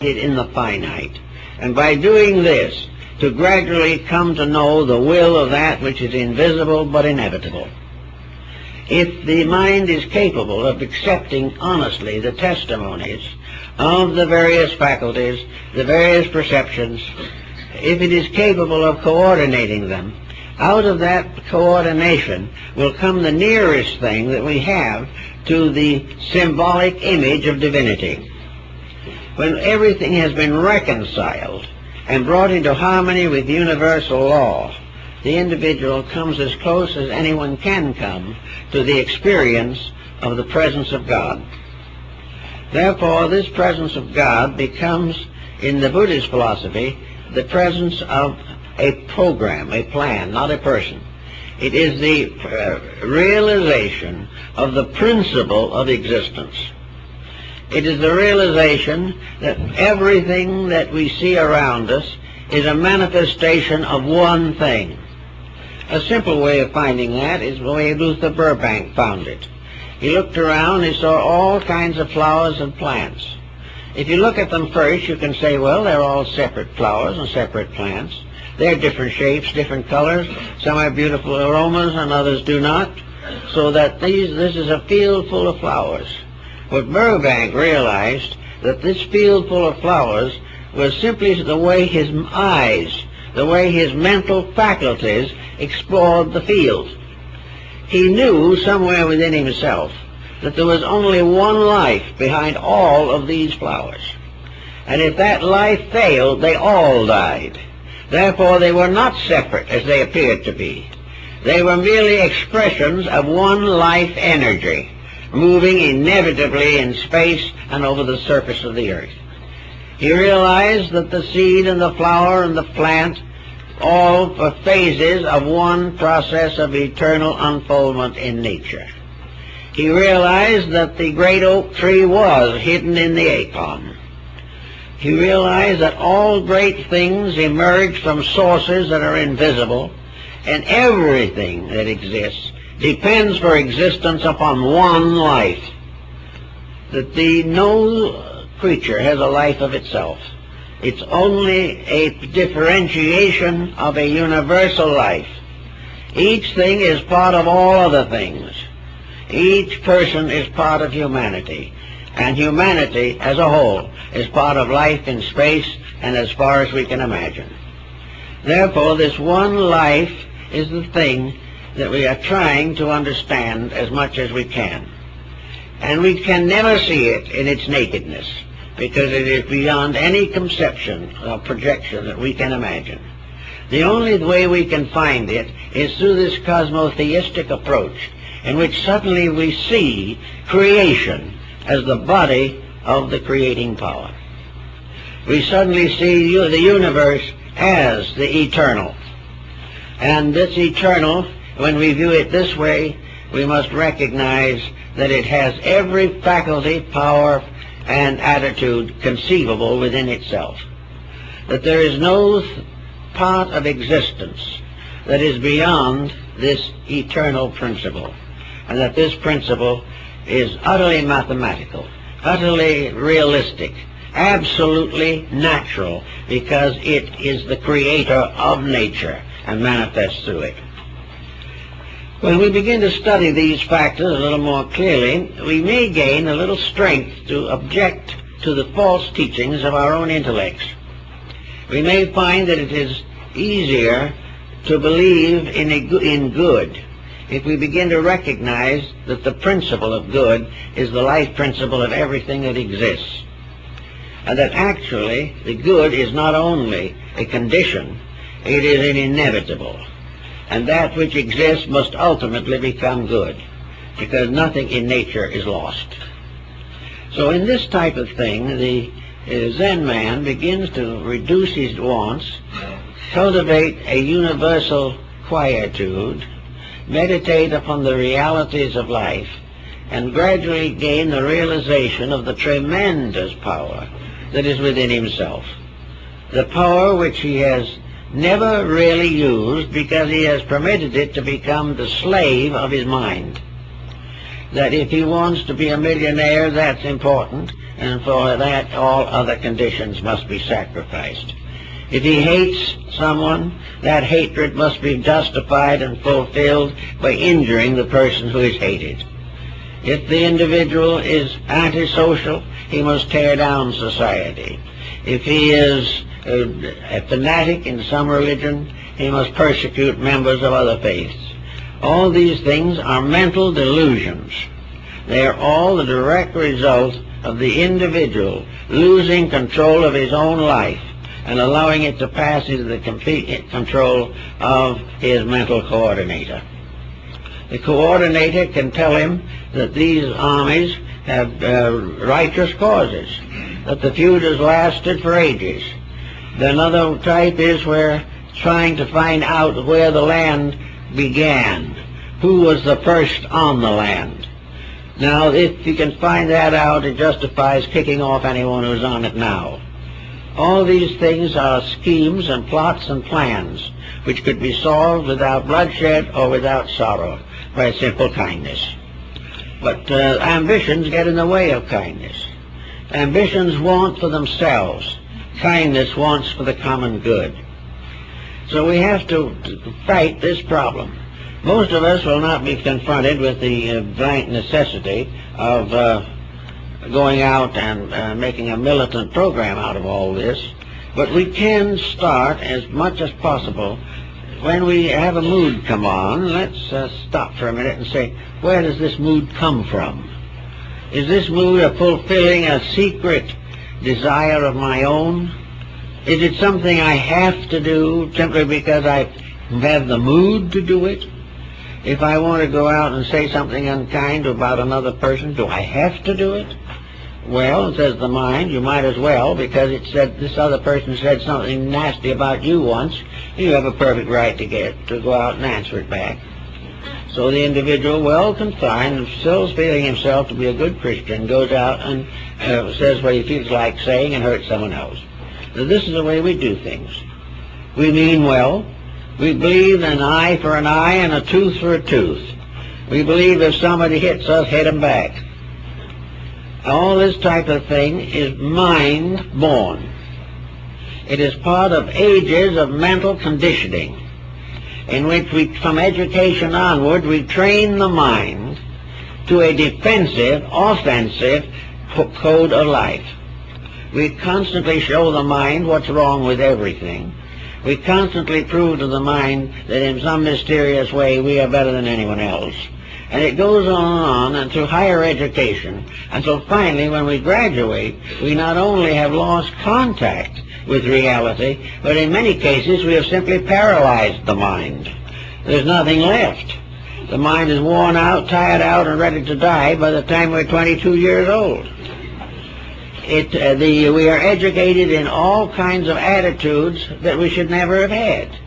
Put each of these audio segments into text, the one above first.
in the finite, and by doing this, to gradually come to know the will of that which is invisible but inevitable. If the mind is capable of accepting honestly the testimonies of the various faculties, the various perceptions, if it is capable of coordinating them, out of that coordination will come the nearest thing that we have to the symbolic image of divinity. When everything has been reconciled and brought into harmony with universal law, the individual comes as close as anyone can come to the experience of the presence of God. Therefore, this presence of God becomes, in the Buddhist philosophy, the presence of a program, a plan, not a person. It is the realization of the principle of existence. It is the realization that everything that we see around us is a manifestation of one thing. A simple way of finding that is the way Luther Burbank found it. He looked around, he saw all kinds of flowers and plants. If you look at them first, you can say, well, they're all separate flowers and separate plants. They're different shapes, different colors. Some have beautiful aromas and others do not. So that this is a field full of flowers. But Burbank realized that this field full of flowers was simply the way his eyes, the way his mental faculties explored the field. He knew somewhere within himself that there was only one life behind all of these flowers. And if that life failed, they all died. Therefore, they were not separate as they appeared to be. They were merely expressions of one life energy, moving inevitably in space and over the surface of the earth. He realized that the seed and the flower and the plant, all were phases of one process of eternal unfoldment in nature. He realized that the great oak tree was hidden in the acorn. He realized that all great things emerge from sources that are invisible, and everything that exists depends for existence upon one life. That no creature has a life of itself. It's only a differentiation of a universal life. Each thing is part of all other things. Each person is part of humanity. And humanity as a whole is part of life in space and as far as we can imagine. Therefore, this one life is the thing that we are trying to understand as much as we can. And we can never see it in its nakedness, because it is beyond any conception or projection that we can imagine. The only way we can find it is through this cosmotheistic approach, in which suddenly we see creation as the body of the creating power. We suddenly see the universe as the eternal. And this eternal, when we view it this way, we must recognize that it has every faculty, power, and attitude conceivable within itself. That there is no part of existence that is beyond this eternal principle, and that this principle is utterly mathematical, utterly realistic, absolutely natural, because it is the creator of nature and manifests through it. When we begin to study these factors a little more clearly, we may gain a little strength to object to the false teachings of our own intellects. We may find that it is easier to believe in good if we begin to recognize that the principle of good is the life principle of everything that exists, and that actually the good is not only a condition, it is an inevitable. And that which exists must ultimately become good, because nothing in nature is lost. So in this type of thing, the Zen man begins to reduce his wants, cultivate a universal quietude, meditate upon the realities of life, and gradually gain the realization of the tremendous power that is within himself. The power which he has never really used because he has permitted it to become the slave of his mind. That if he wants to be a millionaire, that's important. and for that all other conditions must be sacrificed. If he hates someone, that hatred must be justified and fulfilled by injuring the person who is hated. If the individual is antisocial, he must tear down society. If he is a fanatic in some religion, he must persecute members of other faiths. All these things are mental delusions. They are all the direct result of the individual losing control of his own life and allowing it to pass into the complete control of his mental coordinator. The coordinator can tell him that these armies have righteous causes, that the feud has lasted for ages. Another type is where trying to find out where the land began, who was the first on the land. Now, if you can find that out, it justifies kicking off anyone who's on it now. All these things are schemes and plots and plans which could be solved without bloodshed or without sorrow by simple kindness. But ambitions get in the way of kindness. Ambitions want for themselves. Kindness wants for the common good. So we have to fight this problem. Most of us will not be confronted with the blank necessity of going out and making a militant program out of all this, but we can start as much as possible. When we have a mood come on, let's stop for a minute and say, where does this mood come from? Is this mood of fulfilling a secret desire of my own? Is it something I have to do simply because I have the mood to do it? If I want to go out and say something unkind about another person, do I have to do it? Well, says the mind, you might as well, because it said this other person said something nasty about you once. You have a perfect right to go out and answer it back. So the individual, well confined, and still feeling himself to be a good Christian, goes out and says what he feels like saying and hurts someone else. Now, this is the way we do things. We mean well. We believe an eye for an eye and a tooth for a tooth. We believe if somebody hits us, hit them back. All this type of thing is mind-born. It is part of ages of mental conditioning in which we, from education onward, we train the mind to a defensive, offensive code of life. We constantly show the mind what's wrong with everything. We constantly prove to the mind that in some mysterious way we are better than anyone else. And it goes on and through higher education until finally when we graduate, we not only have lost contact with reality, but in many cases we have simply paralyzed the mind. There's nothing left. The mind is worn out, tired out, and ready to die by the time we're 22 years old. We are educated in all kinds of attitudes that we should never have had.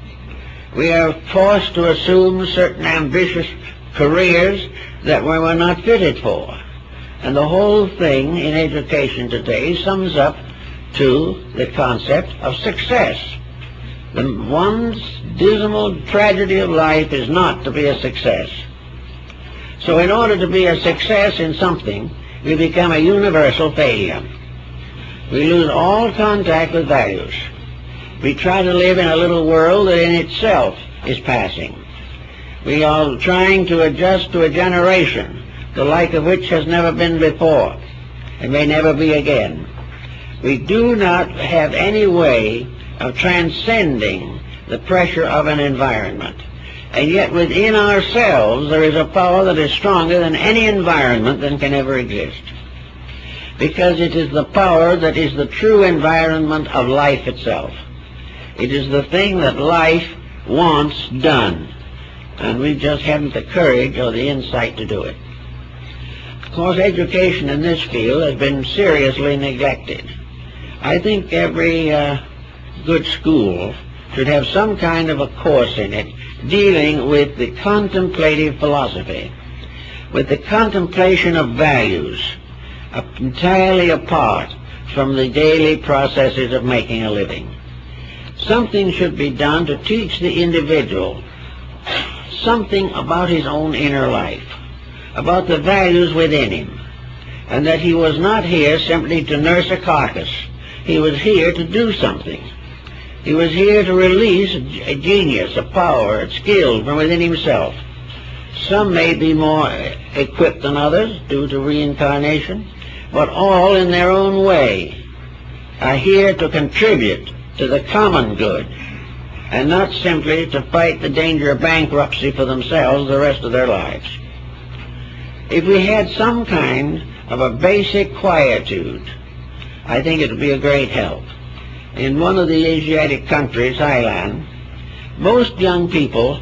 We are forced to assume certain ambitious careers that we were not fitted for. And the whole thing in education today sums up to the concept of success. One's dismal tragedy of life is not to be a success. So in order to be a success in something, we become a universal failure. We lose all contact with values. We try to live in a little world that in itself is passing. We are trying to adjust to a generation, the like of which has never been before, and may never be again. We do not have any way of transcending the pressure of an environment. And yet within ourselves there is a power that is stronger than any environment that can ever exist. Because it is the power that is the true environment of life itself. It is the thing that life wants done. And we just haven't the courage or the insight to do it. Of course, education in this field has been seriously neglected. I think every good school should have some kind of a course in it dealing with the contemplative philosophy, with the contemplation of values, entirely apart from the daily processes of making a living. Something should be done to teach the individual something about his own inner life, about the values within him. and that he was not here simply to nurse a carcass. He was here to do something. He was here to release a genius, a power, a skill from within himself. Some may be more equipped than others due to reincarnation, but all in their own way are here to contribute to the common good, and not simply to fight the danger of bankruptcy for themselves the rest of their lives. If we had some kind of a basic quietude, I think it would be a great help. In one of the Asiatic countries, Thailand, most young people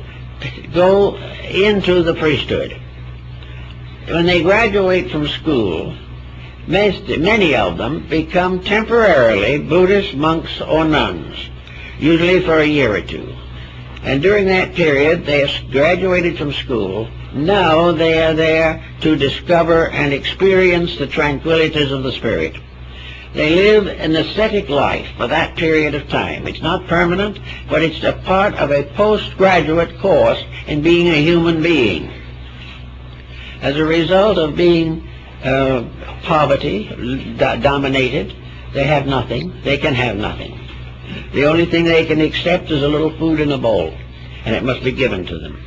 go into the priesthood. When they graduate from school, many of them become temporarily Buddhist monks or nuns, usually for a year or two. And during that period, they have graduated from school. Now they are there to discover and experience the tranquilities of the spirit. They live an ascetic life for that period of time. It's not permanent, but it's a part of a postgraduate course in being a human being. As a result of being poverty dominated, they have nothing. They can have nothing. The only thing they can accept is a little food in a bowl, and it must be given to them.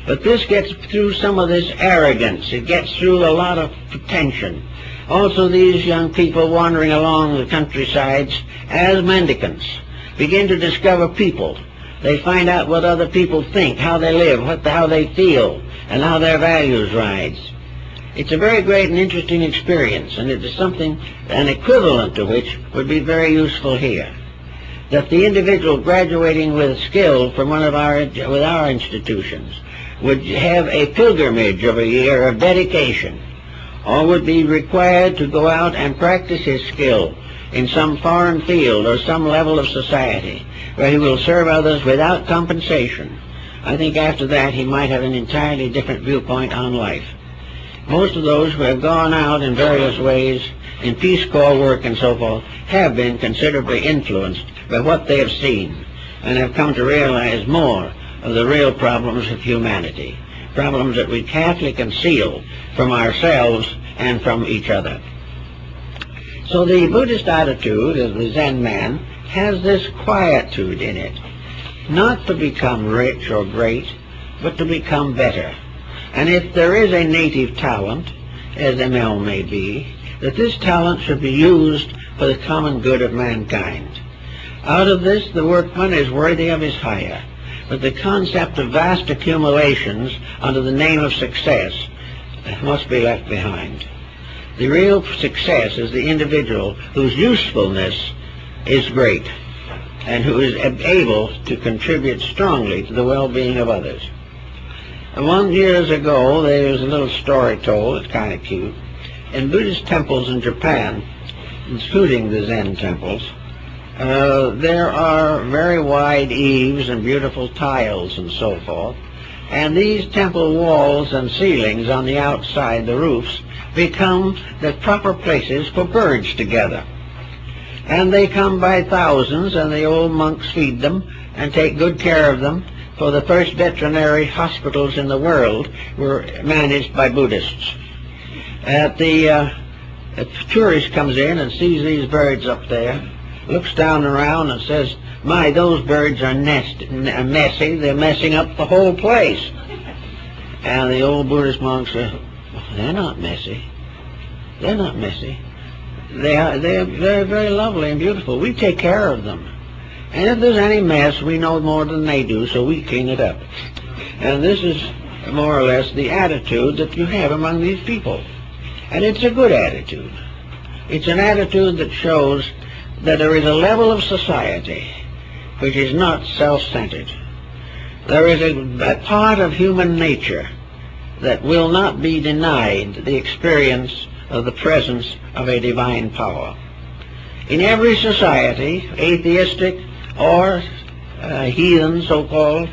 But this gets through some of this arrogance. It gets through a lot of pretension. Also, these young people wandering along the countrysides as mendicants begin to discover people. They find out what other people think, how they live, how they feel, and how their values rise. It's a very great and interesting experience, and it is something, an equivalent to which would be very useful here. That the individual graduating with skill from with our institutions would have a pilgrimage of a year of dedication, or would be required to go out and practice his skill in some foreign field or some level of society where he will serve others without compensation. I think after that he might have an entirely different viewpoint on life. Most of those who have gone out in various ways in Peace Corps work and so forth have been considerably influenced by what they have seen and have come to realize more of the real problems of humanity, problems that we carefully conceal from ourselves and from each other. So the Buddhist attitude of the Zen man has this quietude in it, not to become rich or great, but to become better. And if there is a native talent, as ML may be, that this talent should be used for the common good of mankind. Out of this, the workman is worthy of his hire, but the concept of vast accumulations under the name of success must be left behind. The real success is the individual whose usefulness is great and who is able to contribute strongly to the well-being of others. Years ago, there was a little story told, it's kind of cute. In Buddhist temples in Japan, including the Zen temples, there are very wide eaves and beautiful tiles and so forth. And these temple walls and ceilings on the outside, the roofs, become the proper places for birds to gather. And they come by thousands, and the old monks feed them and take good care of them, for the first veterinary hospitals in the world were managed by Buddhists. A tourist comes in and sees these birds up there, looks down around and says, "My, those birds are messy. They're messing up the whole place." And the old Buddhist monks say, "They're not messy. They're not messy. They're very lovely and beautiful. We take care of them. And if there's any mess, we know more than they do, so we clean it up." And this is more or less the attitude that you have among these people. And it's a good attitude. It's an attitude that shows that there is a level of society which is not self-centered. There is a part of human nature that will not be denied the experience of the presence of a divine power. In every society, atheistic or heathen so-called,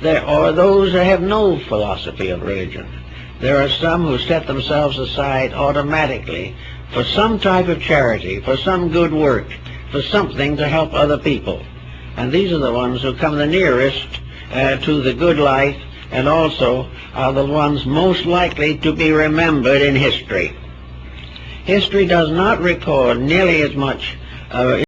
there are those that have no philosophy of religion. There are some who set themselves aside automatically for some type of charity, for some good work, for something to help other people. And these are the ones who come the nearest to the good life, and also are the ones most likely to be remembered in history. History does not record nearly as much